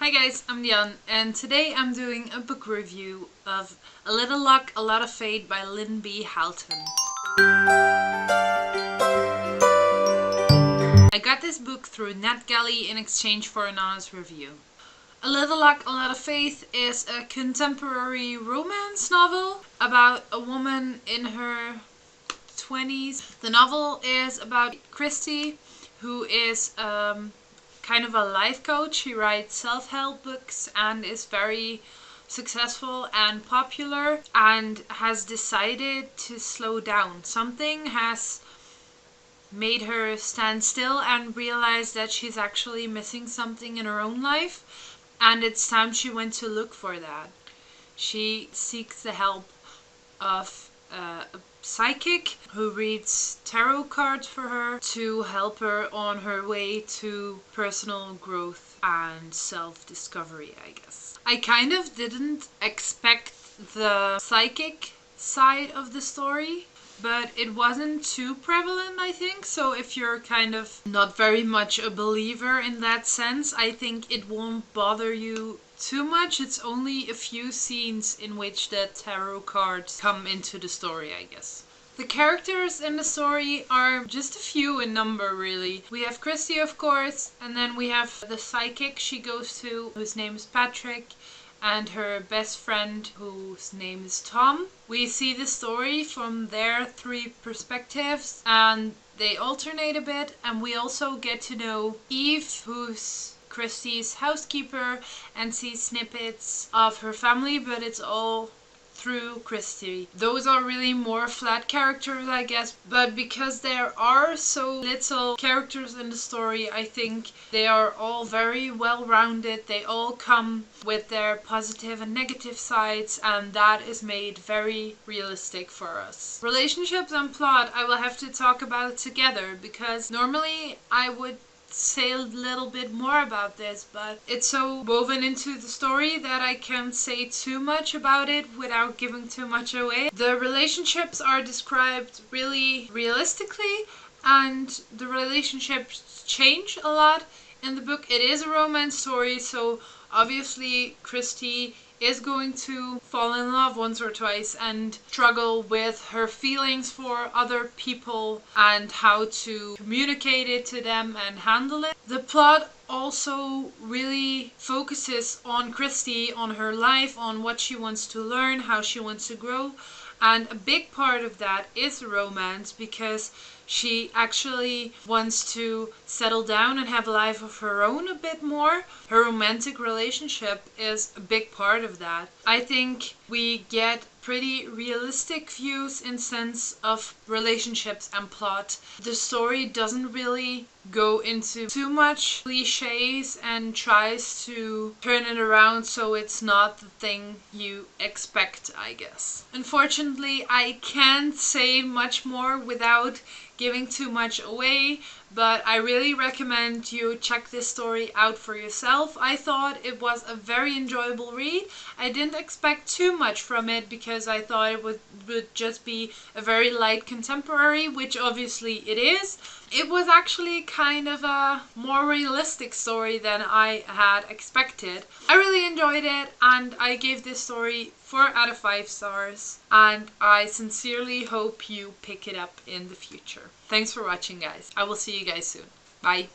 Hi guys, I'm Dion, and today I'm doing a book review of A Little Luck, A Lot of Fate by Lynn B. Halton. I got this book through NetGalley in exchange for an honest review. A Little Luck, A Lot of Faith is a contemporary romance novel about a woman in her 20s. The novel is about Christy, who is kind of a life coach. She writes self-help books and is very successful and popular, and has decided to slow down. Something has made her stand still and realize that she's actually missing something in her own life, and it's time she went to look for that. She seeks the help of a psychic who reads tarot cards for her to help her on her way to personal growth and self-discovery, I guess. I kind of didn't expect the psychic side of the story, but it wasn't too prevalent, I think. So if you're kind of not very much a believer in that sense, I think it won't bother you too much. It's only a few scenes in which the tarot cards come into the story, I guess. The characters in the story are just a few in number, really. We have Christy, of course, and then we have the psychic she goes to, whose name is Patrick, and her best friend, whose name is Tom. We see the story from their three perspectives, and they alternate a bit, and we also get to know Eve, who's Christy's housekeeper, and see snippets of her family, but it's all through Christy. Those are really more flat characters, I guess, but because there are so little characters in the story, I think they are all very well rounded. They all come with their positive and negative sides, and that is made very realistic for us. Relationships and plot I will have to talk about together, because normally I would say a little bit more about this, but it's so woven into the story that I can't say too much about it without giving too much away. The relationships are described really realistically, and the relationships change a lot in the book. It is a romance story, so obviously Christy is going to fall in love once or twice and struggle with her feelings for other people and how to communicate it to them and handle it. The plot also really focuses on Christy, on her life, on what she wants to learn, how she wants to grow. And a big part of that is romance, because she actually wants to settle down and have a life of her own a bit more. Her romantic relationship is a big part of that. I think we get pretty realistic views in sense of relationships and plot. The story doesn't really go into too much cliches and tries to turn it around so it's not the thing you expect, I guess. Unfortunately, I can't say much more without giving too much away, but I really recommend you check this story out for yourself. I thought it was a very enjoyable read. I didn't expect too much from it because I thought it would just be a very light contemporary, which obviously it is. It was actually kind of a more realistic story than I had expected. I really enjoyed it, and I gave this story 4 out of 5 stars, and I sincerely hope you pick it up in the future. Thanks for watching, guys. I will see you guys soon. Bye.